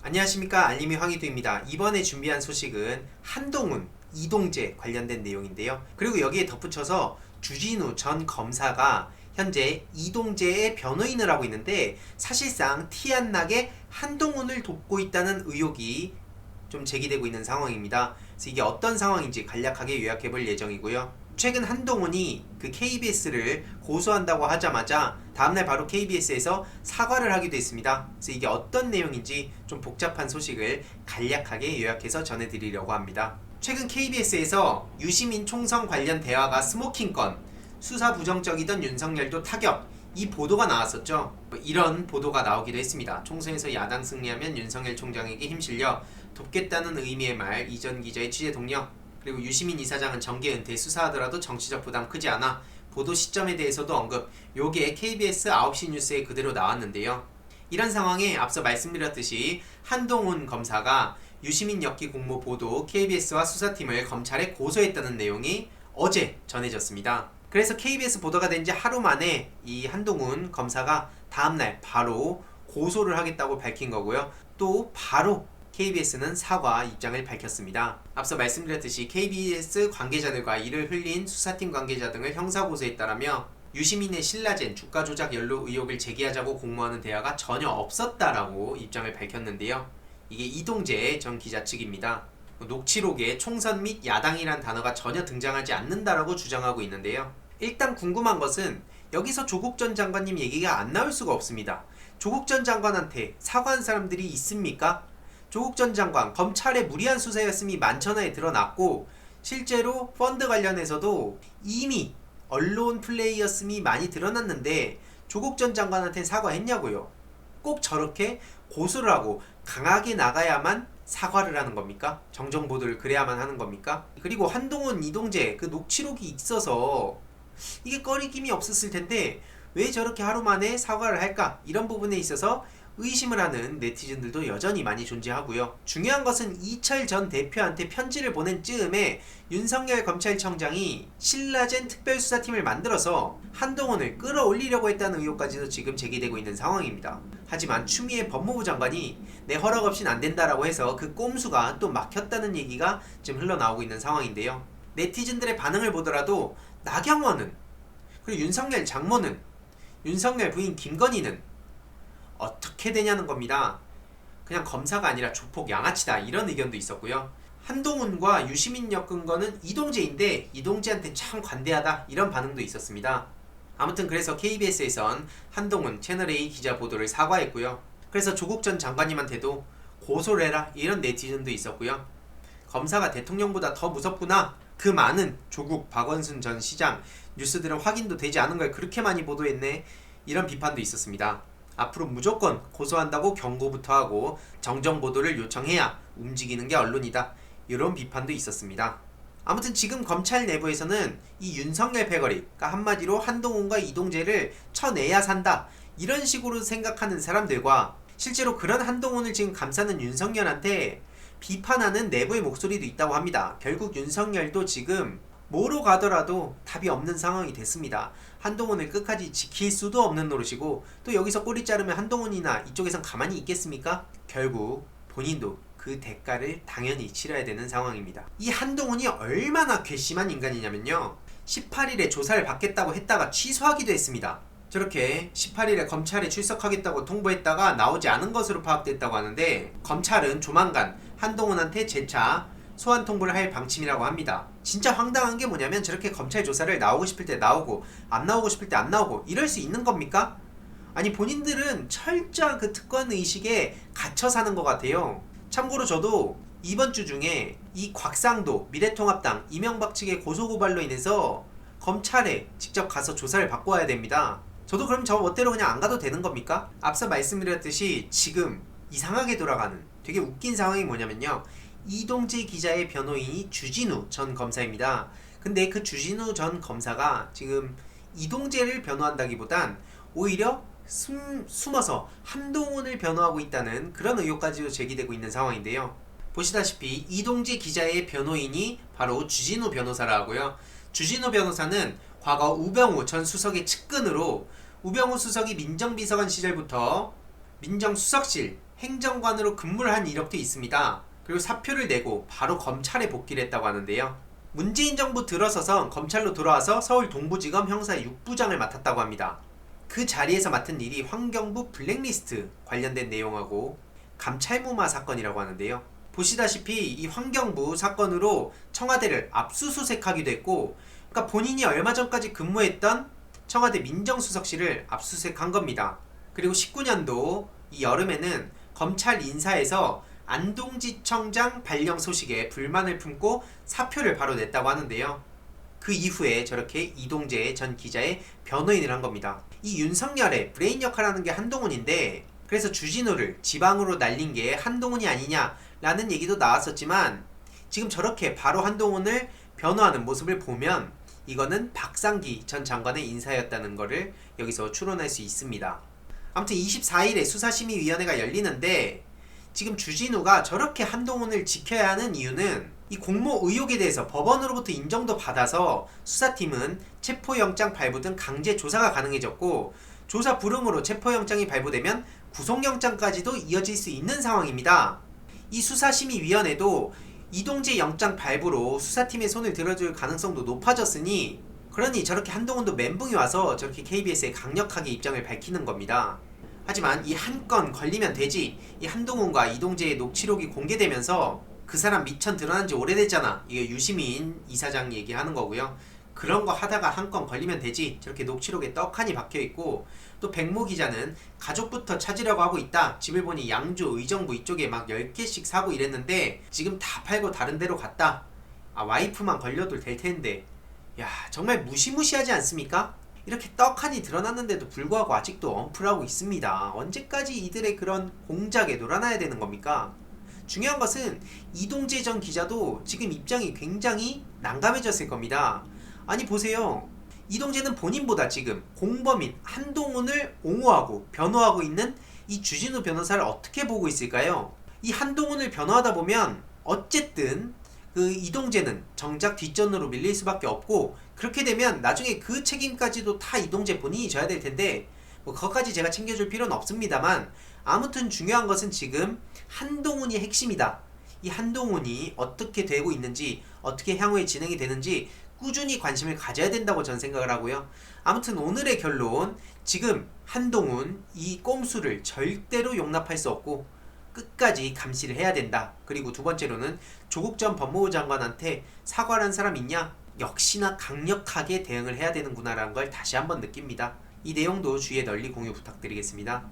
안녕하십니까, 알림이 황희두입니다. 이번에 준비한 소식은 한동훈, 이동재 관련된 내용인데요. 그리고 여기에 덧붙여서 주진우 전 검사가 현재 이동재의 변호인을 하고 있는데, 사실상 티 안 나게 한동훈을 돕고 있다는 의혹이 좀 제기되고 있는 상황입니다. 그래서 이게 어떤 상황인지 간략하게 요약해 볼 예정이고요. 최근 한동훈이 그 KBS를 고소한다고 하자마자 다음날 바로 KBS에서 사과를 하기도 했습니다. 그래서 이게 어떤 내용인지 좀 복잡한 소식을 간략하게 요약해서 전해드리려고 합니다. 최근 KBS에서 유시민 총선 관련 대화가 스모킹건, 수사 부정적이던 윤석열도 타격, 이 보도가 나왔었죠. 이런 보도가 나오기도 했습니다. 총선에서 야당 승리하면 윤석열 총장에게 힘실려 돕겠다는 의미의 말, 이전 기자의 취재 동력. 그리고 유시민 이사장은 정계 은퇴, 수사하더라도 정치적 부담 크지 않아. 보도 시점에 대해서도 언급. 요게 KBS 9시 뉴스에 그대로 나왔는데요. 이런 상황에 앞서 말씀드렸듯이 한동훈 검사가 유시민 엮기 공모 보도 KBS와 수사팀을 검찰에 고소했다는 내용이 어제 전해졌습니다. 그래서 KBS 보도가 된 지 하루 만에 이 한동훈 검사가 다음날 바로 고소를 하겠다고 밝힌 거고요. 또 바로 KBS는 사과 입장을 밝혔습니다. 앞서 말씀드렸듯이 KBS 관계자들과 이를 흘린 수사팀 관계자 등을 형사고소했다라며 유시민의 신라젠 주가 조작 연루 의혹을 제기하자고 공모하는 대화가 전혀 없었다라고 입장을 밝혔는데요. 이게 이동재 전 기자 측입니다. 녹취록에 총선 및 야당이란 단어가 전혀 등장하지 않는다라고 주장하고 있는데요. 일단 궁금한 것은 여기서 조국 전 장관님 얘기가 안 나올 수가 없습니다. 조국 전 장관한테 사과한 사람들이 있습니까? 조국 전 장관 검찰의 무리한 수사였음이 만천하에 드러났고, 실제로 펀드 관련해서도 이미 언론 플레이였음이 많이 드러났는데 조국 전 장관한테는 사과했냐고요. 꼭 저렇게 고소를 하고 강하게 나가야만 사과를 하는 겁니까? 정정보도를 그래야만 하는 겁니까? 그리고 한동훈, 이동재 그 녹취록이 있어서 이게 꺼리낌이 없었을 텐데 왜 저렇게 하루 만에 사과를 할까? 이런 부분에 있어서 의심을 하는 네티즌들도 여전히 많이 존재하고요. 중요한 것은 이철 전 대표한테 편지를 보낸 즈음에 윤석열 검찰청장이 신라젠 특별수사팀을 만들어서 한동훈을 끌어올리려고 했다는 의혹까지도 지금 제기되고 있는 상황입니다. 하지만 추미애 법무부 장관이 내 허락 없인 안 된다라고 해서 그 꼼수가 또 막혔다는 얘기가 지금 흘러나오고 있는 상황인데요. 네티즌들의 반응을 보더라도 나경원은, 그리고 윤석열 장모는, 윤석열 부인 김건희는 어떻게 되냐는 겁니다. 그냥 검사가 아니라 조폭 양아치다, 이런 의견도 있었고요. 한동훈과 유시민 엮은 거는 이동재인데 이동재한테 참 관대하다, 이런 반응도 있었습니다. 아무튼 그래서 KBS에선 한동훈 채널A 기자 보도를 사과했고요. 그래서 조국 전 장관님한테도 고소를 해라, 이런 네티즌도 있었고요. 검사가 대통령보다 더 무섭구나, 그 많은 조국 박원순 전 시장 뉴스들은 확인도 되지 않은 걸 그렇게 많이 보도했네, 이런 비판도 있었습니다. 앞으로 무조건 고소한다고 경고부터 하고 정정보도를 요청해야 움직이는 게 언론이다, 이런 비판도 있었습니다. 아무튼 지금 검찰 내부에서는 이 윤석열 패거리, 그러니까 한마디로 한동훈과 이동재를 쳐내야 산다, 이런 식으로 생각하는 사람들과 실제로 그런 한동훈을 지금 감싸는 윤석열한테 비판하는 내부의 목소리도 있다고 합니다. 결국 윤석열도 지금 뭐로 가더라도 답이 없는 상황이 됐습니다. 한동훈을 끝까지 지킬 수도 없는 노릇이고, 또 여기서 꼬리 자르면 한동훈이나 이쪽에선 가만히 있겠습니까? 결국 본인도 그 대가를 당연히 치러야 되는 상황입니다. 이 한동훈이 얼마나 괘씸한 인간이냐면요, 18일에 조사를 받겠다고 했다가 취소하기도 했습니다. 저렇게 18일에 검찰에 출석하겠다고 통보했다가 나오지 않은 것으로 파악됐다고 하는데, 검찰은 조만간 한동훈한테 재차 소환 통보를 할 방침이라고 합니다. 진짜 황당한 게 뭐냐면 저렇게 검찰 조사를 나오고 싶을 때 나오고 안 나오고 싶을 때 안 나오고 이럴 수 있는 겁니까? 아니, 본인들은 철저한 그 특권 의식에 갇혀 사는 것 같아요. 참고로 저도 이번 주 중에 이 곽상도 미래통합당 이명박 측의 고소고발로 인해서 검찰에 직접 가서 조사를 받고 와야 됩니다. 저도 그럼 저 멋대로 그냥 안 가도 되는 겁니까? 앞서 말씀드렸듯이 지금 이상하게 돌아가는 되게 웃긴 상황이 뭐냐면요, 이동재 기자의 변호인이 주진우 전 검사입니다. 근데 그 주진우 전 검사가 지금 이동재를 변호한다기보단 오히려 숨어서 한동훈을 변호하고 있다는 그런 의혹까지도 제기되고 있는 상황인데요. 보시다시피 이동재 기자의 변호인이 바로 주진우 변호사라 하고요. 주진우 변호사는 과거 우병우 전 수석의 측근으로 우병우 수석이 민정비서관 시절부터 민정수석실 행정관으로 근무를 한 이력도 있습니다. 그리고 사표를 내고 바로 검찰에 복귀를 했다고 하는데요. 문재인 정부 들어서선 검찰로 돌아와서 서울 동부지검 형사 6부장을 맡았다고 합니다. 그 자리에서 맡은 일이 환경부 블랙리스트 관련된 내용하고 감찰무마 사건이라고 하는데요. 보시다시피 이 환경부 사건으로 청와대를 압수수색하기도 했고, 그러니까 본인이 얼마 전까지 근무했던 청와대 민정수석실을 압수수색한 겁니다. 그리고 19년도 이 여름에는 검찰 인사에서 안동지청장 발령 소식에 불만을 품고 사표를 바로 냈다고 하는데요. 그 이후에 저렇게 이동재 전 기자의 변호인을 한 겁니다. 이 윤석열의 브레인 역할을 하는 게 한동훈인데, 그래서 주진우를 지방으로 날린 게 한동훈이 아니냐라는 얘기도 나왔었지만, 지금 저렇게 바로 한동훈을 변호하는 모습을 보면 이거는 박상기 전 장관의 인사였다는 것을 여기서 추론할 수 있습니다. 아무튼 24일에 수사심의위원회가 열리는데, 지금 주진우가 저렇게 한동훈을 지켜야 하는 이유는 이 공모 의혹에 대해서 법원으로부터 인정도 받아서 수사팀은 체포영장 발부 등 강제 조사가 가능해졌고, 조사 불응으로 체포영장이 발부되면 구속영장까지도 이어질 수 있는 상황입니다. 이 수사심의위원회도 이동재 영장 발부로 수사팀의 손을 들어줄 가능성도 높아졌으니, 그러니 저렇게 한동훈도 멘붕이 와서 저렇게 KBS에 강력하게 입장을 밝히는 겁니다. 하지만 이 한 건 걸리면 되지, 이 한동훈과 이동재의 녹취록이 공개되면서 그 사람 미천 드러난 지 오래됐잖아, 이게 유시민 이사장 얘기하는 거고요. 그런 거 하다가 한 건 걸리면 되지, 저렇게 녹취록에 떡하니 박혀있고, 또 백모 기자는 가족부터 찾으려고 하고 있다, 집을 보니 양주 의정부 이쪽에 막 10개씩 사고 이랬는데 지금 다 팔고 다른 데로 갔다, 와이프만 걸려도 될 텐데. 야, 정말 무시무시하지 않습니까? 이렇게 떡하니 드러났는데도 불구하고 아직도 엄플하고 있습니다. 언제까지 이들의 그런 공작에 놀아나야 되는 겁니까? 중요한 것은 이동재 전 기자도 지금 입장이 굉장히 난감해졌을 겁니다. 아니 보세요, 이동재는 본인보다 지금 공범인 한동훈을 옹호하고 변호하고 있는 이 주진우 변호사를 어떻게 보고 있을까요? 이 한동훈을 변호하다 보면 어쨌든 그 이동재는 정작 뒷전으로 밀릴 수밖에 없고, 그렇게 되면 나중에 그 책임까지도 다 이동재 본인이 져야 될 텐데, 뭐 그것까지 제가 챙겨줄 필요는 없습니다만, 아무튼 중요한 것은 지금 한동훈이 핵심이다. 이 한동훈이 어떻게 되고 있는지, 어떻게 향후에 진행이 되는지 꾸준히 관심을 가져야 된다고 저는 생각을 하고요. 아무튼 오늘의 결론, 지금 한동훈 이 꼼수를 절대로 용납할 수 없고 끝까지 감시를 해야 된다. 그리고 두 번째로는 조국 전 법무부 장관한테 사과를 한 사람 있냐? 역시나 강력하게 대응을 해야 되는구나 라는 걸 다시 한번 느낍니다. 이 내용도 주위에 널리 공유 부탁드리겠습니다.